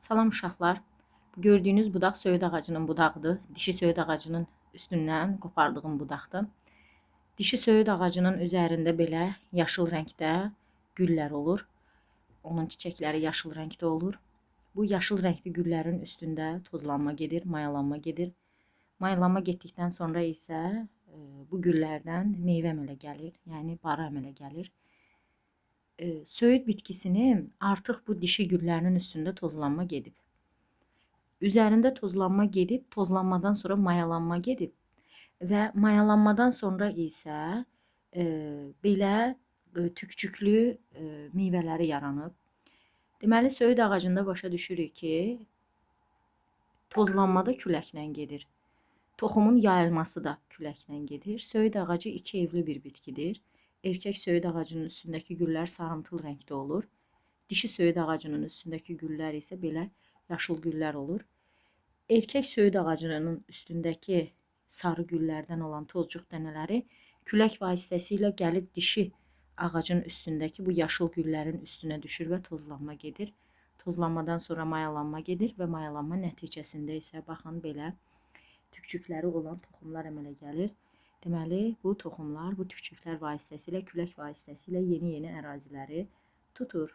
Salam uşaqlar. Bu gördüyünüz budaq söyüd ağacının budağıdır. Dişi söyüd ağacının üstündən qopardığım budaqdır. Dişi söyüd ağacının üzərində belə yaşıl rəngdə güllər olur. Onun çiçəkləri yaşıl rəngdə olur. Bu yaşıl rəngli güllərin üstündə tozlanma gedir, mayalanma gedir. Mayalanma getdikdən sonra isə bu güllərdən meyvə əmələ gəlir, yəni barı əmələ gəlir. Söyüd bitkisini artıq bu dişi güllərin üstündə tozlanma gedib. Üzərində tozlanma gedib, tozlanmadan sonra mayalanma gedib və mayalanmadan sonra isə belə tükcüklü meyvələri yaranıb. Deməli, söyüd ağacında başa düşürük ki, tozlanma da küləklə gedir. Toxumun yayılması da küləklə gedir. Söyüd ağacı iki evli bir bitkidir. Erkək söyüd ağacının üstündəki güllər sarımtıl rəngdə olur. Dişi söyüd ağacının üstündəki güllər isə belə yaşıl güllər olur. Erkək söyüd ağacının üstündəki sarı güllərdən olan tozcuq dənələri külək vasitəsilə gəlib dişi ağacın üstündəki bu yaşıl güllərin üstünə düşür və tozlanma gedir. Tozlanmadan sonra mayalanma gedir və mayalanma nəticəsində isə baxın belə tükcükləri olan toxumlar əmələ gəlir. Deməli, bu toxumlar bu tükcüklər vasitəsilə, külək vasitəsilə yeni əraziləri tutur.